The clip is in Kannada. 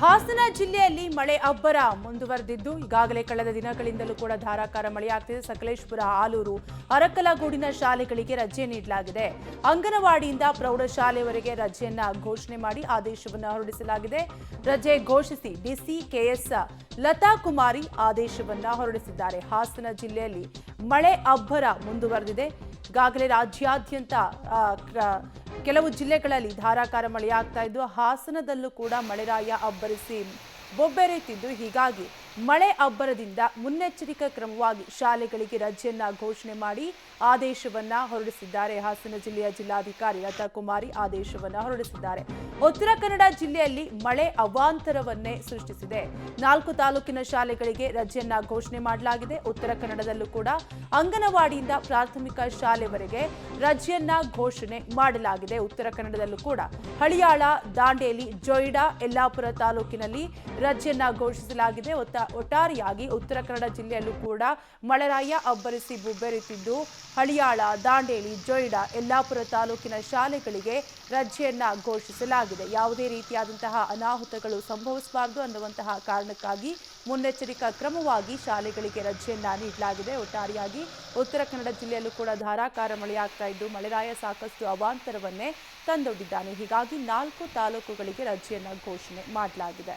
ಹಾಸನ ಜಿಲ್ಲೆಯಲ್ಲಿ ಮಳೆ ಅಬ್ಬರ ಮುಂದುವರೆದಿದ್ದು ಈಗಾಗಲೇ ಕಳೆದ ದಿನಗಳಿಂದಲೂ ಕೂಡ ಧಾರಾಕಾರ ಮಳೆಯಾಗ್ತಿದೆ. ಸಕಲೇಶಪುರ, ಆಲೂರು, ಅರಕಲಗೂಡಿನ ಶಾಲೆಗಳಿಗೆ ರಜೆ ನೀಡಲಾಗಿದೆ. ಅಂಗನವಾಡಿಯಿಂದ ಪ್ರೌಢಶಾಲೆವರೆಗೆ ರಜೆಯನ್ನ ಘೋಷಣೆ ಮಾಡಿ ಆದೇಶವನ್ನು ಹೊರಡಿಸಲಾಗಿದೆ. ರಜೆ ಘೋಷಿಸಿ ಡಿಸಿ ಕೆಎಸ್ ಲತಾ ಕುಮಾರಿ ಆದೇಶವನ್ನ ಹೊರಡಿಸಿದ್ದಾರೆ. ಹಾಸನ ಜಿಲ್ಲೆಯಲ್ಲಿ ಮಳೆ ಅಬ್ಬರ ಮುಂದುವರೆದಿದೆ. ಈಗಾಗಲೇ ರಾಜ್ಯಾದ್ಯಂತ ಕೆಲವು ಜಿಲ್ಲೆಗಳಲ್ಲಿ ಧಾರಾಕಾರ ಮಳೆಯಾಗ್ತಾ ಇದ್ದು ಹಾಸನದಲ್ಲೂ ಕೂಡ ಮಳೆರಾಯ ಅಬ್ಬರಿಸಿ ಬೊಬ್ಬೆರೆಯುತ್ತಿದ್ದು ಹೀಗಾಗಿ ಮಳೆ ಅಬ್ಬರದಿಂದ ಮುನ್ನೆಚ್ಚರಿಕಾ ಕ್ರಮವಾಗಿ ಶಾಲೆಗಳಿಗೆ ರಜೆಯನ್ನ ಘೋಷಣೆ ಮಾಡಿ ಆದೇಶವನ್ನ ಹೊರಡಿಸಿದ್ದಾರೆ. ಹಾಸನ ಜಿಲ್ಲೆಯ ಜಿಲ್ಲಾಧಿಕಾರಿ ಲತಾ ಕುಮಾರಿ ಆದೇಶವನ್ನ ಹೊರಡಿಸಿದ್ದಾರೆ. ಉತ್ತರ ಕನ್ನಡ ಜಿಲ್ಲೆಯಲ್ಲಿ ಮಳೆ ಅವಾಂತರವನ್ನೇ ಸೃಷ್ಟಿಸಿದೆ. 4 ತಾಲೂಕಿನ ಶಾಲೆಗಳಿಗೆ ರಜೆಯನ್ನ ಘೋಷಣೆ ಮಾಡಲಾಗಿದೆ. ಉತ್ತರ ಕನ್ನಡದಲ್ಲೂ ಕೂಡ ಅಂಗನವಾಡಿಯಿಂದ ಪ್ರಾಥಮಿಕ ಶಾಲೆವರೆಗೆ ರಜೆಯನ್ನ ಘೋಷಣೆ ಮಾಡಲಾಗಿದೆ. ಉತ್ತರ ಕನ್ನಡದಲ್ಲೂ ಕೂಡ ಹಳಿಯಾಳ, ದಾಂಡೇಲಿ, ಜೊಯ್ಡಾ, ಯಲ್ಲಾಪುರ ತಾಲೂಕಿನಲ್ಲಿ ರಜೆಯನ್ನ ಘೋಷಿಸಲಾಗಿದೆ. ಒಟ್ಟಾರೆಯಾಗಿ ಉತ್ತರ ಕನ್ನಡ ಜಿಲ್ಲೆಯಲ್ಲೂ ಕೂಡ ಮಳೆರಾಯ ಅಬ್ಬರಿಸಿ ಬೊಬ್ಬೆರೆಯುತ್ತಿದ್ದು ಹಳಿಯಾಳ, ದಾಂಡೇಲಿ, ಜೊಯ್ಡಾ, ಯಲ್ಲಾಪುರ ತಾಲೂಕಿನ ಶಾಲೆಗಳಿಗೆ ರಜೆಯನ್ನ ಘೋಷಿಸಲಾಗಿದೆ. ಯಾವುದೇ ರೀತಿಯಾದಂತಹ ಅನಾಹುತಗಳು ಸಂಭವಿಸಬಾರದು ಅನ್ನುವಂತಹ ಕಾರಣಕ್ಕಾಗಿ ಮುನ್ನೆಚ್ಚರಿಕಾ ಕ್ರಮವಾಗಿ ಶಾಲೆಗಳಿಗೆ ರಜೆಯನ್ನ ನೀಡಲಾಗಿದೆ. ಒಟ್ಟಾರೆಯಾಗಿ ಉತ್ತರ ಕನ್ನಡ ಜಿಲ್ಲೆಯಲ್ಲೂ ಕೂಡ ಧಾರಾಕಾರ ಮಳೆಯಾಗ್ತಾ ಇದ್ದು ಮಳೆರಾಯ ಸಾಕಷ್ಟು ಅವಾಂತರವನ್ನೇ ತಂದೊಡ್ಡಿದ್ದಾನೆ. ಹೀಗಾಗಿ 4 ತಾಲೂಕುಗಳಿಗೆ ರಜೆಯನ್ನ ಘೋಷಣೆ ಮಾಡಲಾಗಿದೆ.